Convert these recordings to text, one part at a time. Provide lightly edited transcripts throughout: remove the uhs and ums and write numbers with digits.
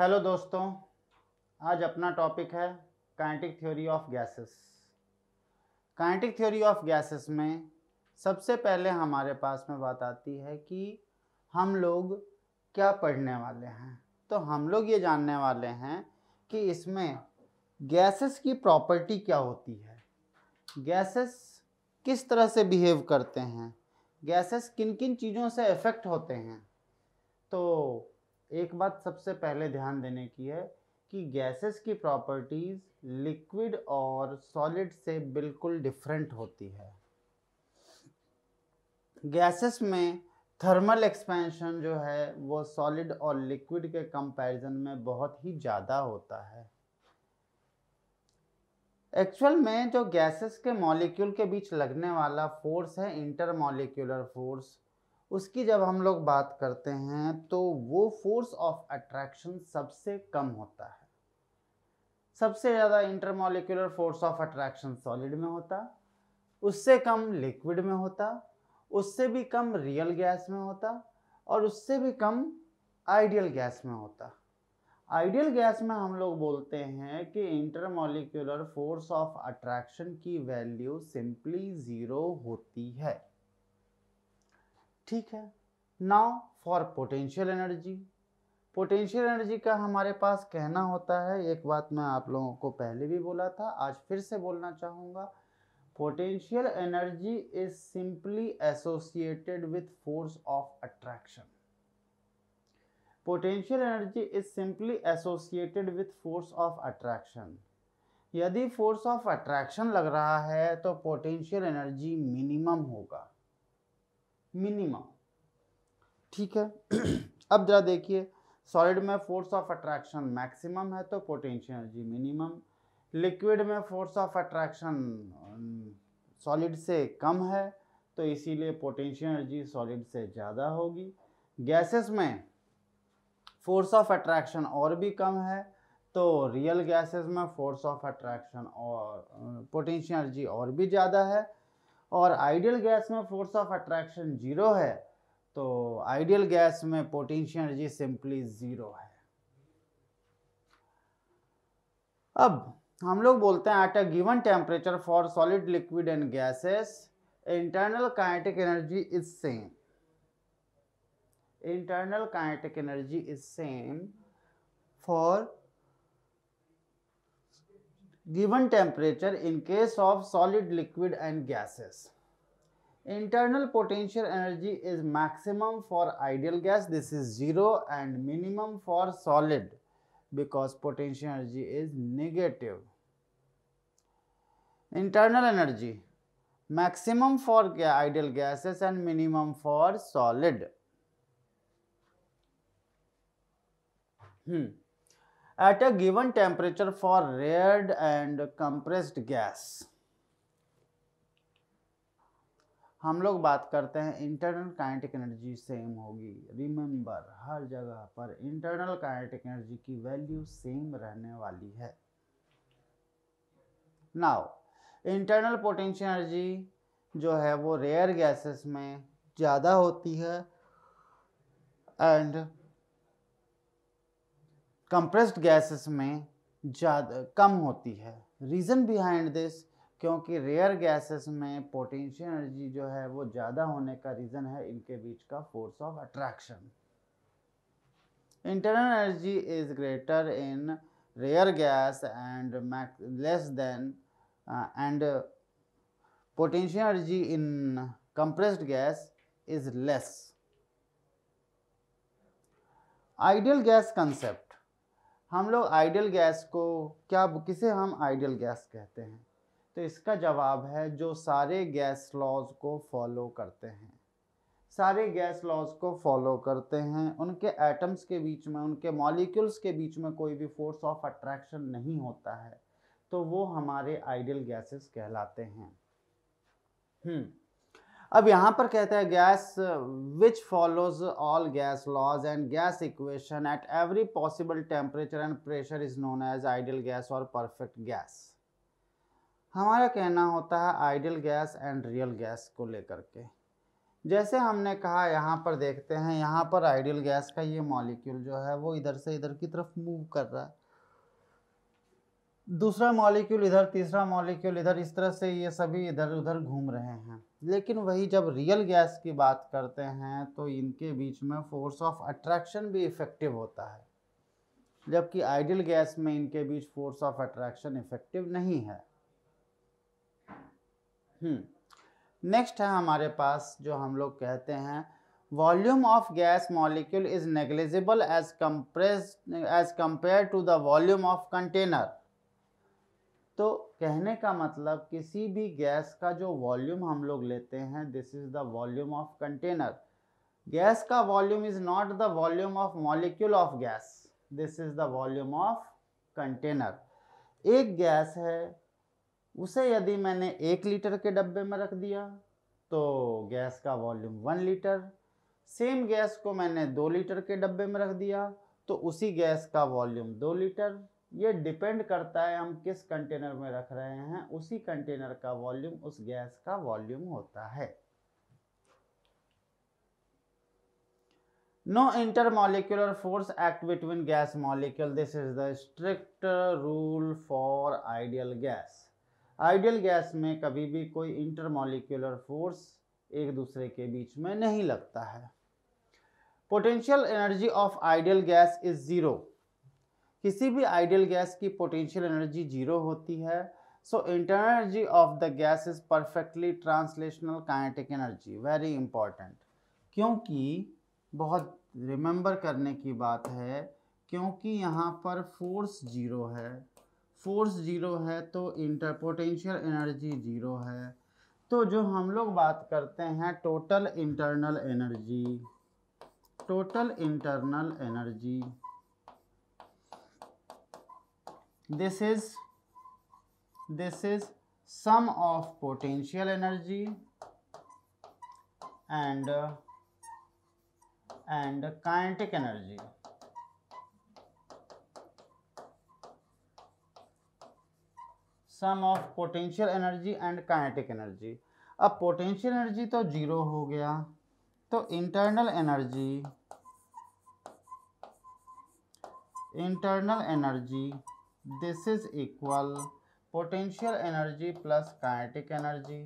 Hello दोस्तों, आज अपना टॉपिक है kinetic theory of gases. Kinetic theory of gases में सबसे पहले हमारे पास में बात आती है कि हम लोग क्या पढ़ने वाले हैं। तो हम लोग ये जानने वाले हैं कि इसमें गैसेस की प्रॉपर्टी क्या होती है, गैसेस किस तरह से बिहेव करते हैं, गैसेस किन किन चीज़ों से इफ़ेक्ट होते हैं। तो एक बात सबसे पहले ध्यान देने की है कि गैसेस की प्रॉपर्टीज लिक्विड और सॉलिड से बिल्कुल डिफरेंट होती है। गैसेस में थर्मल एक्सपेंशन जो है वो सॉलिड और लिक्विड के कंपैरिजन में बहुत ही ज़्यादा होता है। एक्चुअल में जो गैसेस के मॉलिक्यूल के बीच लगने वाला फोर्स है इंटरमॉलिक्यूलर फोर्स, उसकी जब हम लोग बात करते हैं तो वो फोर्स ऑफ अट्रैक्शन सबसे कम होता है। सबसे ज़्यादा intermolecular force of attraction solid में होता, उससे कम लिक्विड में होता, उससे भी कम रियल गैस में होता और उससे भी कम आइडियल गैस में होता। आइडियल गैस में हम लोग बोलते हैं कि इंटरमॉलिक्यूलर फोर्स ऑफ अट्रैक्शन की वैल्यू सिंपली 0 होती है। ठीक है। Now for potential energy. Potential energy का हमारे पास कहना होता है, एक बात मैं आप लोगों को पहले भी बोला था, आज फिर से बोलना चाहूँगा। Potential energy is simply associated with force of attraction. Potential energy is simply associated with force of attraction. यदि फोर्स ऑफ अट्रैक्शन लग रहा है तो पोटेंशियल एनर्जी मिनिमम होगा, मिनिमम। ठीक है। अब जरा देखिए, सॉलिड में फोर्स ऑफ अट्रैक्शन मैक्सिमम है तो पोटेंशियल एनर्जी मिनिमम। लिक्विड में फोर्स ऑफ अट्रैक्शन सॉलिड से कम है तो इसीलिए पोटेंशियल एनर्जी सॉलिड से ज़्यादा होगी। गैसेस में फोर्स ऑफ अट्रैक्शन और भी कम है तो रियल गैसेस में फोर्स ऑफ अट्रैक्शन और पोटेंशियल एनर्जी और भी ज़्यादा है। और आइडियल गैस में फोर्स ऑफ अट्रैक्शन 0 है तो आइडियल गैस में पोटेंशियल एनर्जी सिंपली 0 है। अब हम लोग बोलते हैं at a given temperature for solid liquid and gases internal kinetic energy is same. Internal kinetic energy is same for given temperature in case of solid, liquid and gases. Internal potential energy is maximum for ideal gas, this is 0, and minimum for solid because potential energy is negative. Internal energy maximum for ideal gases and minimum for solid. At a given temperature for rared and compressed gas, हम लोग बात करते हैं internal kinetic energy same होगी। Remember, हर जगह पर internal kinetic energy की value same रहने वाली है। नाउ इंटरनल पोटेंशियल एनर्जी जो है वो रेयर गैसेस में ज़्यादा होती है एंड कंप्रेस्ड गैसेस में ज़्यादा कम होती है। रीज़न बिहाइंड दिस, क्योंकि रेयर गैसेस में पोटेंशियल एनर्जी जो है वो ज़्यादा होने का रीज़न है इनके बीच का force of attraction. Internal energy is greater in rare gas and less than and potential energy in compressed gas is less. Ideal gas concept, हम लोग आइडियल गैस को किसे हम आइडियल गैस कहते हैं? तो इसका जवाब है जो सारे गैस लॉज को फॉलो करते हैं। सारे गैस लॉज को फॉलो करते हैं, उनके एटम्स के बीच में, उनके मॉलिक्यूल्स के बीच में कोई भी फोर्स ऑफ अट्रैक्शन नहीं होता है तो वो हमारे आइडियल गैसेस कहलाते हैं। अब यहाँ पर कहते हैं gas which follows all gas laws and gas equation at every possible temperature and pressure is known as ideal gas और परफेक्ट गैस। हमारा कहना होता है ideal gas and real gas को लेकर के, जैसे हमने कहा यहाँ पर देखते हैं, यहाँ पर आइडियल गैस का ये मॉलिक्यूल जो है वो इधर से इधर की तरफ मूव कर रहा है, दूसरा मॉलिक्यूल इधर, तीसरा मॉलिक्यूल इधर, इस तरह से ये सभी इधर उधर घूम रहे हैं। लेकिन वही जब रियल गैस की बात करते हैं तो इनके बीच में फोर्स ऑफ अट्रैक्शन भी इफेक्टिव होता है, जबकि आइडियल गैस में इनके बीच फोर्स ऑफ अट्रैक्शन इफेक्टिव नहीं है। नेक्स्ट है हमारे पास जो हम लोग कहते हैं volume of gas molecule is negligible as compare to the volume of container. तो कहने का मतलब किसी भी गैस का जो वॉल्यूम हम लोग लेते हैं, this is the volume of container. Gas का volume is not the volume of molecule of gas, this is the volume of container. एक गैस है, उसे यदि मैंने 1 लीटर के डब्बे में रख दिया तो गैस का वॉल्यूम 1 लीटर। सेम गैस को मैंने 2 लीटर के डब्बे में रख दिया तो उसी गैस का वॉल्यूम 2 लीटर। ये डिपेंड करता है हम किस कंटेनर में रख रहे हैं, उसी कंटेनर का वॉल्यूम उस गैस का वॉल्यूम होता है। No intermolecular force act between gas molecule. This is the strict rule for ideal gas. Ideal gas में कभी भी कोई इंटरमॉलिक्यूलर फोर्स एक दूसरे के बीच में नहीं लगता है। Potential energy of ideal gas is zero. किसी भी आइडियल गैस की पोटेंशियल एनर्जी जीरो होती है। So internal energy of the gas is perfectly translational kinetic energy. Very important, क्योंकि बहुत रिमेंबर करने की बात है, क्योंकि यहाँ पर फोर्स जीरो है, फोर्स जीरो है तो पोटेंशियल एनर्जी जीरो है। तो जो हम लोग बात करते हैं total internal energy, total internal energy, this is sum of potential energy and kinetic energy। Sum of potential energy and kinetic energy. अब पोटेंशियल एनर्जी तो जीरो हो गया, तो internal energy this is equal potential energy plus kinetic energy.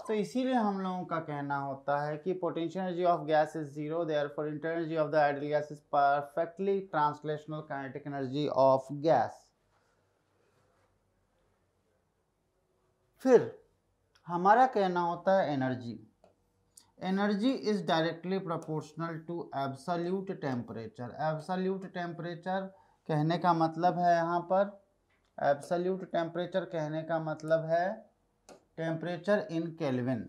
तो इसीलिए हम लोगों का कहना होता है कि potential energy of gas is zero, therefore internal energy of the ideal gas is perfectly translational kinetic energy of gas. फिर हमारा कहना होता है energy is directly proportional to absolute temperature. Absolute temperature कहने का मतलब है, यहाँ पर एब्सोल्यूट टेम्परेचर कहने का मतलब है temperature in kelvin.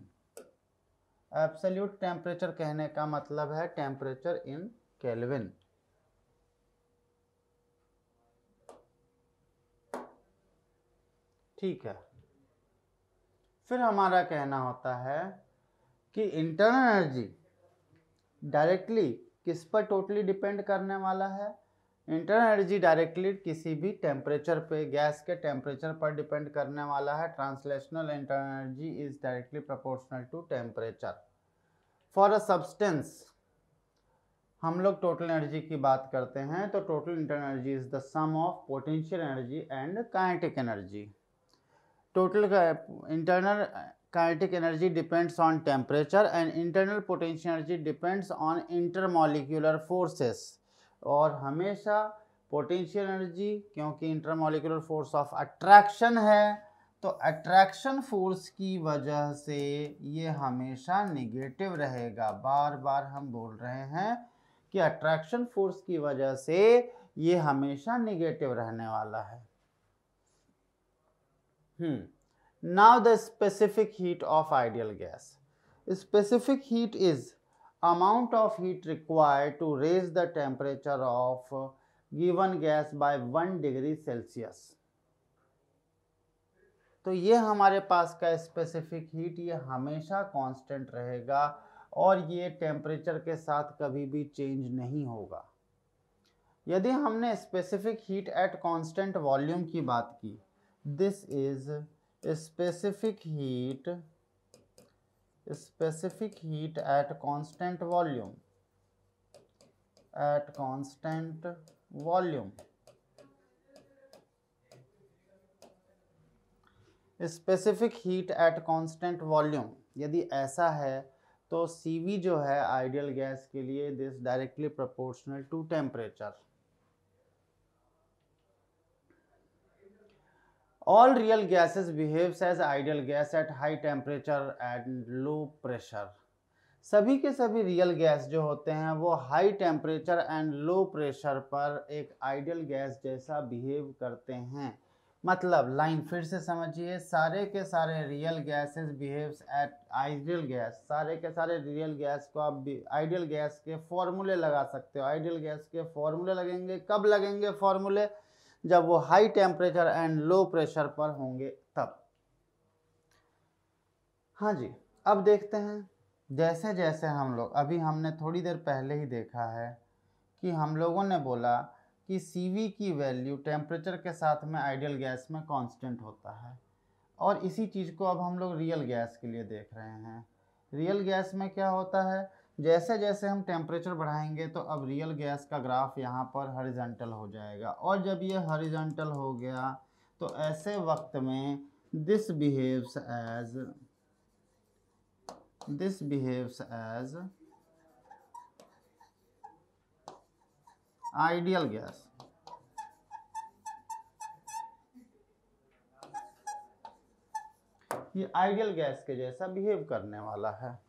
Absolute temperature कहने का मतलब है टेम्परेचर इन केल्विन। ठीक है। फिर हमारा कहना होता है कि इंटरनल एनर्जी डायरेक्टली किस पर टोटली डिपेंड करने वाला है। इंटरनल एनर्जी डायरेक्टली किसी भी टेम्परेचर पे, गैस के टेम्परेचर पर डिपेंड करने वाला है। Translational internal energy is directly proportional to temperature. For a substance हम लोग टोटल एनर्जी की बात करते हैं तो total internal energy is the sum of potential energy and kinetic energy. Total internal kinetic energy depends on temperature and internal potential energy depends on intermolecular forces। और हमेशा potential energy, क्योंकि intermolecular force of attraction है, तो attraction force की वजह से ये हमेशा नेगेटिव रहेगा। बार बार हम बोल रहे हैं कि अट्रैक्शन फोर्स की वजह से ये हमेशा नेगेटिव रहने वाला है। Now the specific heat of ideal gas. Specific heat is amount of heat required to raise the temperature of given gas by 1 degree Celsius। तो ये हमारे पास का स्पेसिफिक हीट, ये हमेशा कांस्टेंट रहेगा और ये टेम्परेचर के साथ कभी भी चेंज नहीं होगा। यदि हमने specific heat at constant volume की बात की, this is specific heat specific heat at constant volume, at constant volume, specific heat at constant volume, यदि ऐसा है तो CV जो है आइडियल गैस के लिए this directly proportional to temperature. All real gases behaves as ideal gas at high temperature and low pressure. सभी के सभी रियल गैस जो होते हैं वो high temperature and low pressure पर एक आइडियल गैस जैसा बिहेव करते हैं. मतलब लाइन फिर से समझिए, सारे के सारे real gases behaves at ideal gas. सारे के सारे रियल गैस को आप आइडियल गैस के फॉर्मूले लगा सकते हो. आइडियल गैस के फॉर्मूले लगेंगे, कब लगेंगे फॉर्मूले? जब वो high temperature and low pressure पर होंगे तब. हाँ जी, अब देखते हैं जैसे जैसे हम लोग, अभी हमने थोड़ी देर पहले ही देखा है कि हम लोगों ने बोला कि CV की वैल्यू टेम्परेचर के साथ में आइडियल गैस में कांस्टेंट होता है, और इसी चीज़ को अब हम लोग रियल गैस के लिए देख रहे हैं. रियल गैस में क्या होता है, जैसे जैसे हम टेम्परेचर बढ़ाएंगे तो अब रियल गैस का ग्राफ यहाँ पर हॉरिजॉन्टल हो जाएगा, और जब ये हॉरिजॉन्टल हो गया तो ऐसे वक्त में this behaves as ideal gas. ये आइडियल गैस के जैसा बिहेव करने वाला है.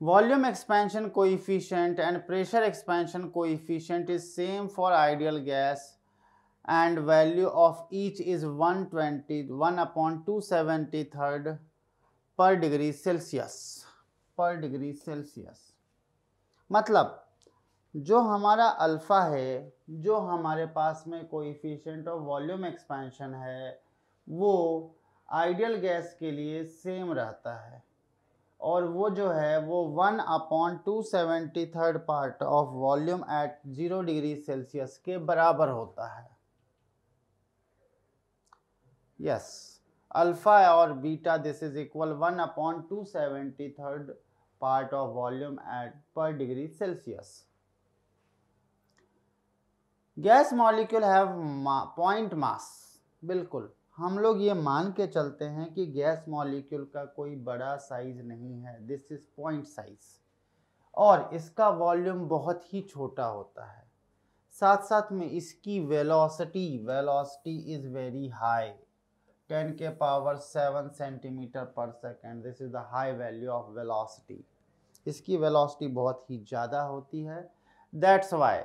Volume expansion coefficient and pressure expansion coefficient is same for ideal gas and value of each is 1/273 per degree Celsius. मतलब जो हमारा अल्फा है, जो हमारे पास में कोएफिशिएंट ऑफ वॉल्यूम एक्सपेंशन है, वो आइडियल गैस के लिए सेम रहता है, और वो जो है वो 1/273 part of volume at 0 degree Celsius के बराबर होता है. यस, अल्फा और beta this is equal 1/273 part of volume at पर degree Celsius. Gas molecule have point mass. बिल्कुल, हम लोग ये मान के चलते हैं कि गैस मॉलिक्यूल का कोई बड़ा साइज नहीं है, दिस इज पॉइंट साइज, और इसका वॉल्यूम बहुत ही छोटा होता है. साथ साथ में इसकी वेलोसिटी इज वेरी हाई, 10 के पावर 7 सेंटीमीटर पर second. This is the high value of velocity. इसकी वेलोसिटी बहुत ही ज़्यादा होती है. दैट्स वाई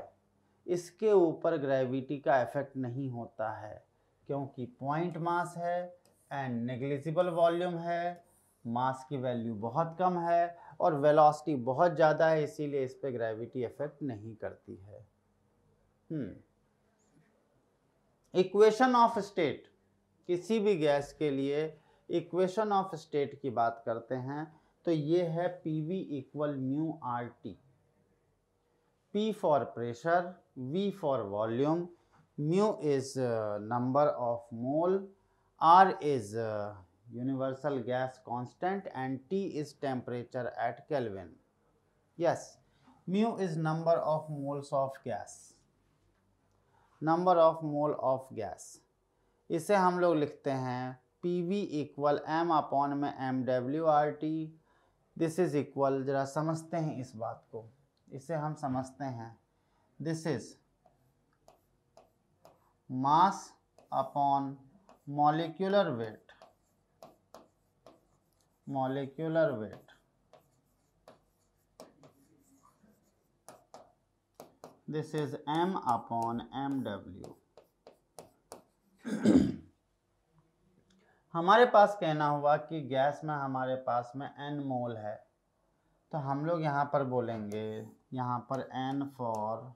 इसके ऊपर ग्रेविटी का इफेक्ट नहीं होता है, क्योंकि पॉइंट मास है एंड नेग्लिजिबल वॉल्यूम है, मास की वैल्यू बहुत कम है और वेलोसिटी बहुत ज़्यादा है, इसीलिए इस पे ग्रेविटी इफेक्ट नहीं करती है. इक्वेशन ऑफ स्टेट, किसी भी गैस के लिए इक्वेशन ऑफ स्टेट की बात करते हैं तो ये है PV equal mu RT. P for pressure, V for volume, mu is number of mole, R is universal gas constant and T is temperature at Kelvin. Yes, mu is number of moles of gas. इसे हम लोग लिखते हैं PV equal M upon में MWRT. This is equal, जरा समझते हैं इस बात को, इसे हम समझते हैं. This is mass upon molecular weight. This is M upon MW. हमारे पास कहना हुआ कि गैस में हमारे पास में n मोल है, तो हम लोग यहाँ पर बोलेंगे, यहाँ पर n for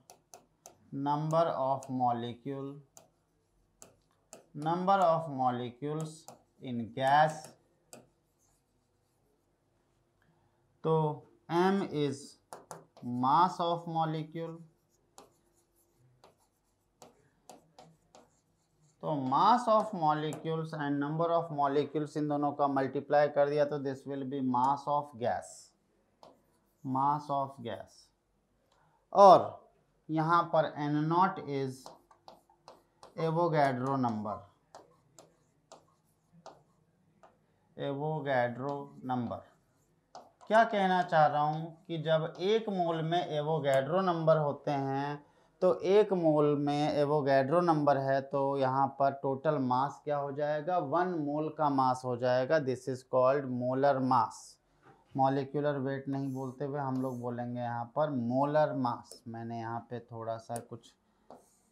number of molecules in gas. तो m is mass of molecule, तो mass of molecules and number of molecules इन दोनों का मल्टीप्लाई कर दिया तो this will be mass of gas, mass of gas. और यहाँ पर n0 is Avogadro number, Avogadro number. क्या कहना चाह रहा हूँ कि जब एक मोल में एवोगैड्रो नंबर होते हैं तो एक मोल में एवोगैड्रो नंबर है तो यहाँ पर टोटल मास क्या हो जाएगा, 1 मोल का मास हो जाएगा। This is called molar mass. Molecular weight नहीं बोलते हुए हम लोग बोलेंगे यहाँ पर मोलर मास। मैंने यहाँ पे थोड़ा सा कुछ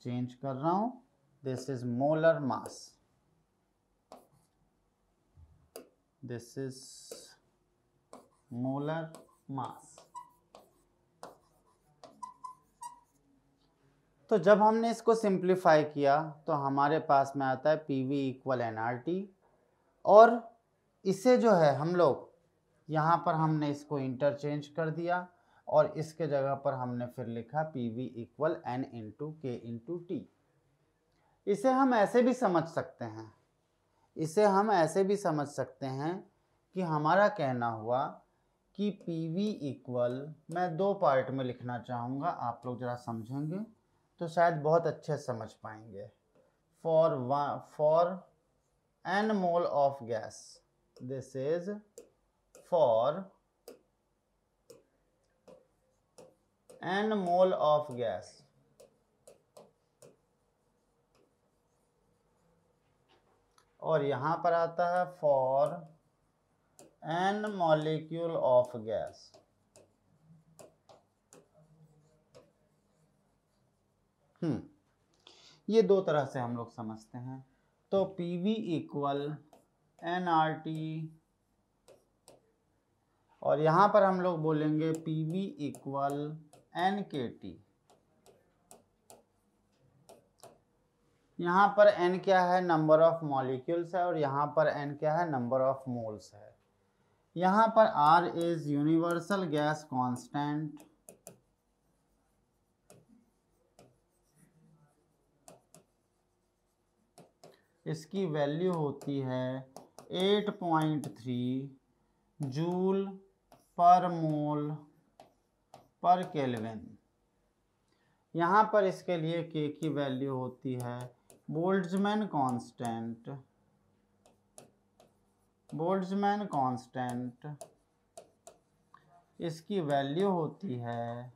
चेंज कर रहा हूँ। This is molar mass, this is molar mass. तो जब हमने इसको सिंप्लीफाई किया तो हमारे पास में आता है PV इक्वल nRT, और इसे जो है हम लोग यहाँ पर हमने इसको इंटरचेंज कर दिया और इसके जगह पर हमने फिर लिखा PV equal N into K into T। इसे हम ऐसे भी समझ सकते हैं, इसे हम ऐसे भी समझ सकते हैं कि हमारा कहना हुआ कि PV इक्वल, मैं 2 पार्ट में लिखना चाहूँगा, आप लोग ज़रा समझेंगे तो शायद बहुत अच्छे समझ पाएंगे। For n mole of gas, this is for n mole of gas, और यहाँ पर आता है for n molecule of gas. ये 2 तरह से हम लोग समझते हैं। तो PV इक्वल nRT, और यहाँ पर हम लोग बोलेंगे PV इक्वल nKT। यहाँ पर n क्या है, नंबर ऑफ मॉलिक्यूल्स है, और यहाँ पर n क्या है, नंबर ऑफ मोल्स है। यहाँ पर R is universal gas constant, इसकी वैल्यू होती है 8.3 जूल पर मोल पर केल्विन। यहाँ पर इसके लिए K की वैल्यू होती है बोल्ट्जमैन कांस्टेंट, बोल्ट्जमैन कांस्टेंट इसकी वैल्यू होती है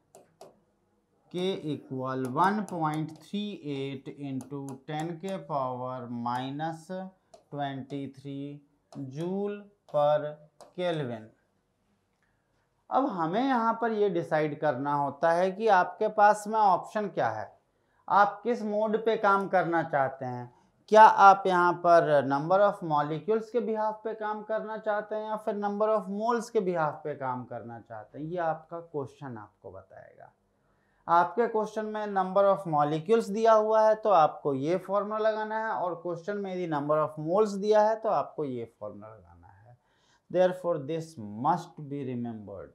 K इक्वल 1.38 इंटू 10 के पावर -23 जूल पर केल्विन। अब हमें यहाँ पर ये डिसाइड करना होता है कि आपके पास में ऑप्शन क्या है, आप किस मोड पे काम करना चाहते हैं। क्या आप यहाँ पर नंबर ऑफ मॉलिक्यूल्स के बिहाफ पे काम करना चाहते हैं या फिर नंबर ऑफ मोल्स के बिहाफ पे काम करना चाहते हैं, ये आपका क्वेश्चन आपको बताएगा। आपके क्वेश्चन में नंबर ऑफ मॉलिक्यूल्स दिया हुआ है तो आपको ये फॉर्मूला लगाना है, और क्वेश्चन में यदि नंबर ऑफ मोल्स दिया है तो आपको ये फॉर्मूला लगाना है। Therefore this must be remembered,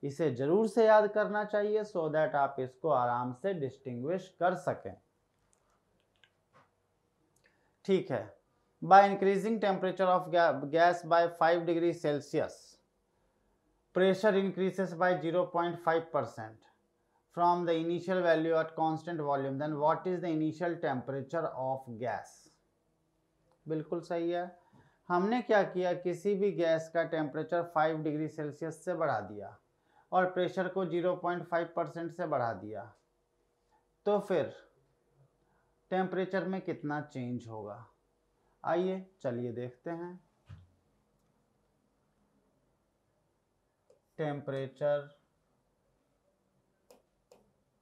इसे जरूर से याद करना चाहिए सो दैट आप इसको आराम से डिस्टिंग्विश कर सकें। ठीक है। By increasing temperature of gas by 5 degree Celsius, pressure increases by 0.5% from the initial value at constant volume, then what is the initial temperature of gas? बिल्कुल सही है। हमने क्या किया, किसी भी गैस का टेम्परेचर 5 डिग्री सेल्सियस से बढ़ा दिया और प्रेशर को 0.5% से बढ़ा दिया, तो फिर टेम्परेचर में कितना चेंज होगा, आइए चलिए देखते हैं। Temperature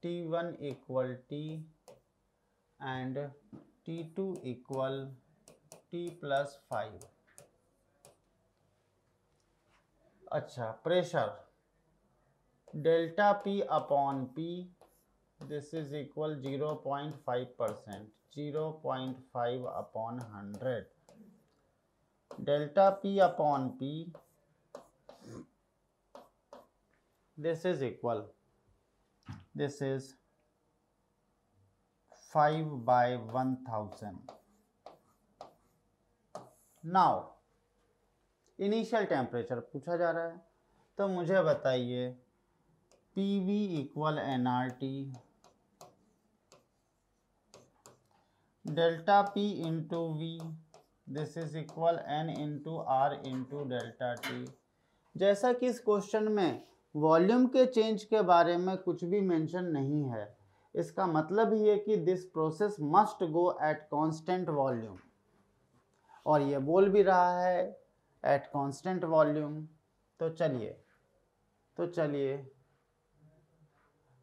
T1 equal T and T2 equal T+5। अच्छा, pressure delta P upon P, this is equal 0.5%, 0.5 upon 100। Delta P upon P, this is equal, this is 5/1000, now initial temperature पूछा जा रहा है, तो मुझे बताइए PV equal nRT delta P into V, this is equal N into R into delta T। जैसा कि इस क्वेश्चन में वॉल्यूम के चेंज के बारे में कुछ भी मेंशन नहीं है, इसका मतलब ही है कि this process must go at constant volume, और ये बोल भी रहा है एट कांस्टेंट वॉल्यूम। तो चलिए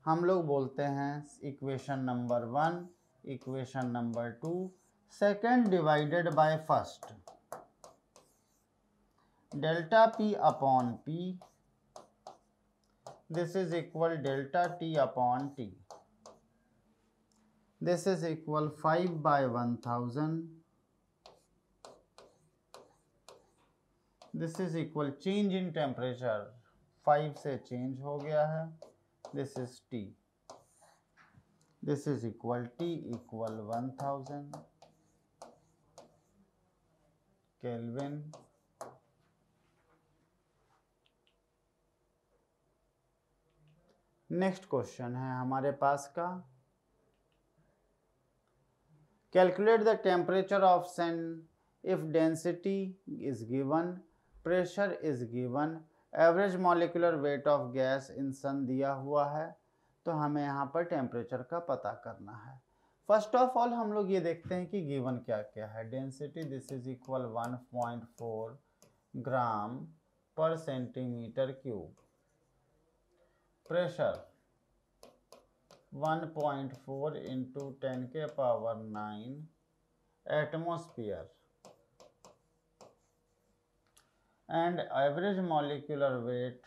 हम लोग बोलते हैं equation number 1, equation number 2, second divided by first, delta P upon P, this is equal delta T upon T, this is equal 5/1000, this is equal change in temperature 5 से change हो गया है, this is T, this is equal T equal 1000 kelvin. Next question है हमारे पास का, calculate the temperature of sand if density is given, pressure is given, average molecular weight of gas in सन दिया हुआ है। तो हमें यहाँ पर टेम्परेचर का पता करना है। फर्स्ट ऑफ ऑल हम लोग ये देखते हैं कि गिवन क्या क्या है। डेंसिटी दिस इज इक्वल 1.4 ग्राम पर सेंटीमीटर क्यूब, प्रेशर 1.4 इंटू 10 के power 9 atmosphere, and average molecular weight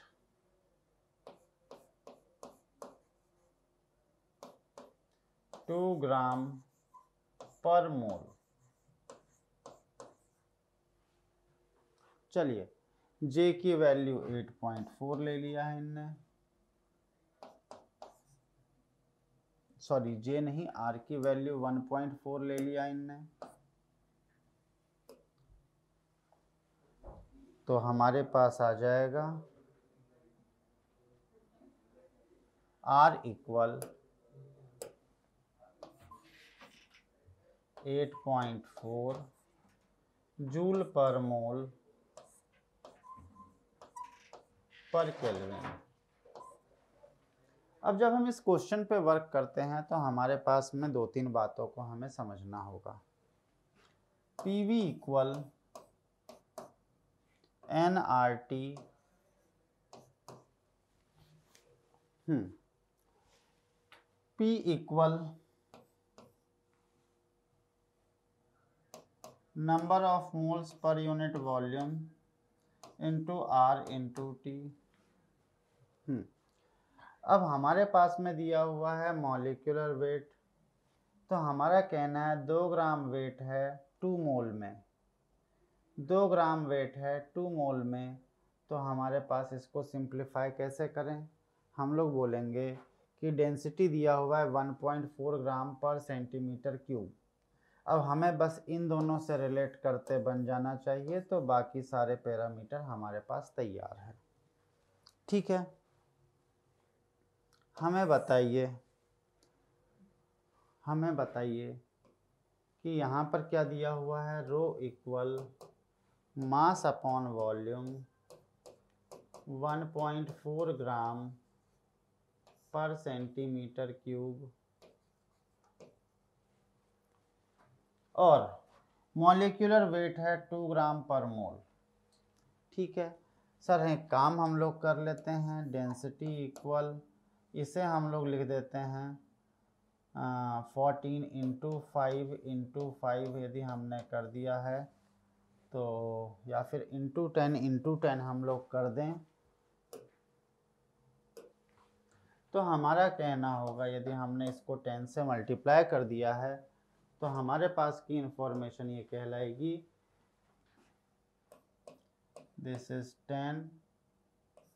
2 ग्राम पर मोल। चलिए J की वैल्यू 8.4 ले लिया है इनने, सॉरी J नहीं, R की वैल्यू 1.4 ले लिया इनने। तो हमारे पास आ जाएगा R इक्वल 8.4 जूल पर मोल पर केल्विन। अब जब हम इस क्वेश्चन पे वर्क करते हैं तो हमारे पास में 2-3 बातों को हमें समझना होगा। PV equal nRT, P equal number of moles per unit volume into R into T। अब हमारे पास में दिया हुआ है मॉलिक्यूलर वेट, तो हमारा कहना है 2 ग्राम वेट है 2 मोल में, 2 ग्राम वेट है 2 मोल में। तो हमारे पास इसको सिंप्लीफाई कैसे करें, हम लोग बोलेंगे कि डेंसिटी दिया हुआ है 1.4 ग्राम पर सेंटीमीटर क्यूब। अब हमें बस इन दोनों से रिलेट करते बन जाना चाहिए, तो बाकी सारे पैरामीटर हमारे पास तैयार है। ठीक है, हमें बताइए कि यहाँ पर क्या दिया हुआ है। Rho equal mass upon volume 1.4 ग्राम पर सेंटीमीटर क्यूब, और मॉलिक्यूलर वेट है 2 ग्राम पर मोल। ठीक है सर, एक काम हम लोग कर लेते हैं, डेंसिटी इक्वल, इसे हम लोग लिख देते हैं 14 इंटू 5 यदि हमने कर दिया है तो, या फिर इंटू 10 हम लोग कर दें, तो हमारा कहना होगा यदि हमने इसको 10 से मल्टीप्लाई कर दिया है तो हमारे पास की इंफॉर्मेशन ये कहलाएगी दिस इज 10,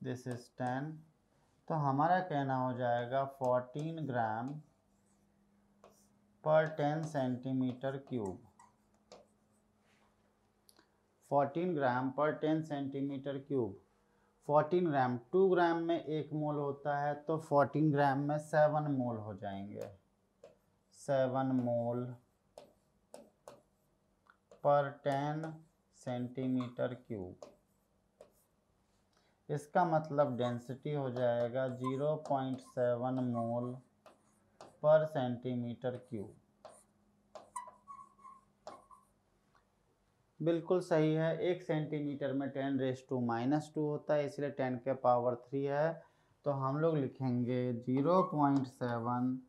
दिस इज 10। तो हमारा कहना हो जाएगा 14 ग्राम पर 10 सेंटीमीटर क्यूब। 14 ग्राम पर 10 सेंटीमीटर क्यूब। 14 ग्राम 2 ग्राम में 1 मोल होता है, तो 14 ग्राम में 7 मोल हो जाएंगे। 7 मोल पर 10 सेंटीमीटर क्यूब। इसका मतलब डेंसिटी हो जाएगा 0.7 मोल पर सेंटीमीटर क्यूब। बिल्कुल सही है। 1 सेंटीमीटर में 10⁻² होता है, इसलिए 10 के पावर 3 है। तो हम लोग लिखेंगे 0.7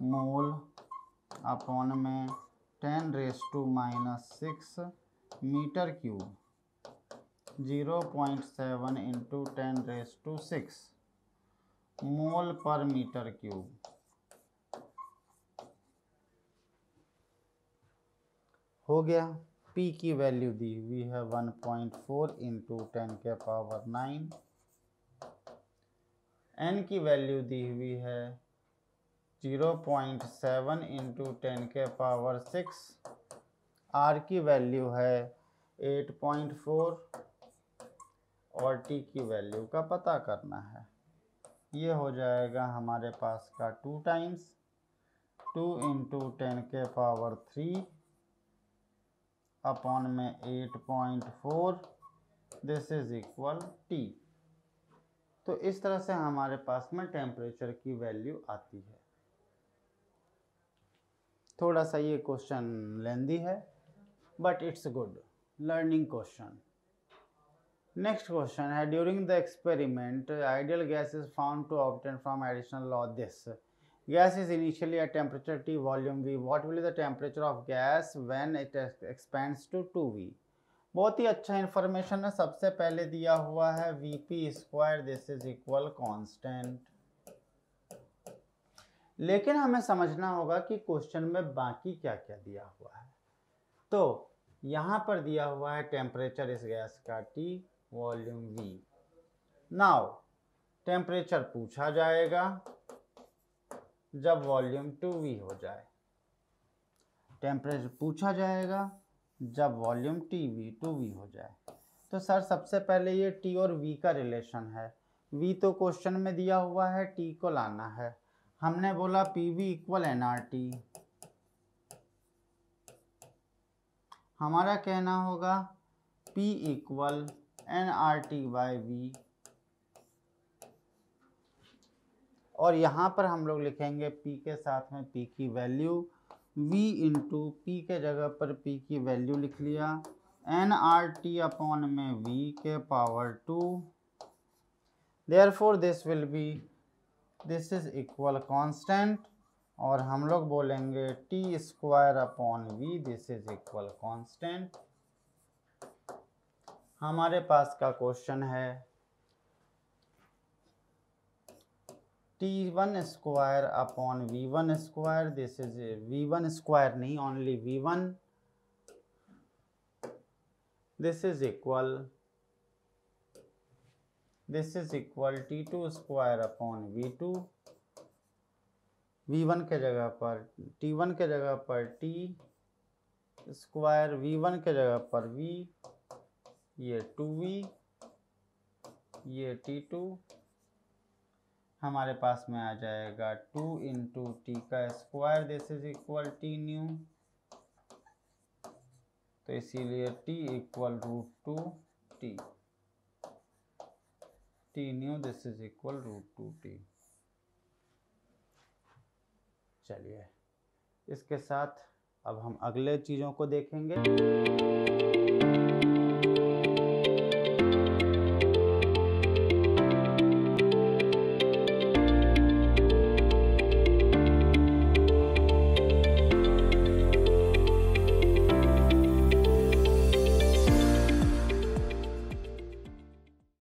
मोल अपॉन में 10⁻6 मीटर क्यूब। 0.7 इंटू 10⁻6 मोल पर मीटर क्यूब। हो गया। P की वैल्यू दी हुई है 1.4 इंटू 10 के पावर 9। N की वैल्यू दी हुई है 0.7 इंटू 10 के पावर 6। R की वैल्यू है 8.4 और T की वैल्यू का पता करना है। ये हो जाएगा हमारे पास का 2 टाइम्स 2 इंटू 10 के पावर 3 अपॉन में 8.4, दिस इज इक्वल T। तो इस तरह से हमारे पास में टेम्परेचर की वैल्यू आती है। थोड़ा सा ये क्वेश्चन लेंदी है, but it's good learning question. Next question है, during the experiment ideal gas is found to obtain from additional law this gas is initially at temperature T, volume V. What will be the temperature of gas when it expands to 2V? बहुत ही अच्छा information है। सबसे पहले दिया हुआ है Vp², this is equal constant. लेकिन हमें समझना होगा कि क्वेश्चन में बाकी क्या क्या दिया हुआ है। तो यहाँ पर दिया हुआ है टेम्परेचर इस गैस का T, volume V। Now temperature पूछा जाएगा जब वॉल्यूम 2V हो जाए। टेम्परेचर पूछा जाएगा जब वॉल्यूम 2V हो जाए। तो सर सबसे पहले ये T और V का रिलेशन है। V तो क्वेश्चन में दिया हुआ है, T को लाना है। हमने बोला PV इक्वल nRT। हमारा कहना होगा P इक्वल nRT/V। और यहाँ पर हम लोग लिखेंगे P के साथ में P की वैल्यू, V इंटू P के जगह पर P की वैल्यू लिख लिया, nRT अपॉन में V के power 2। Therefore this will B, this is equal constant. और हम लोग बोलेंगे T² upon V, this is equal constant. हमारे पास का क्वेश्चन है T1² upon V1², this is V1² नहीं, only V1, this is equal T2² upon V2। V1 के जगह पर T1 के जगह पर T², V1 के जगह पर V, ये 2V, ये T2। हमारे पास में आ जाएगा 2 into T², this is equal T new. तो इसीलिए T equal √2T, T new this is equal √2T। चलिए इसके साथ अब हम अगले चीज़ों को देखेंगे।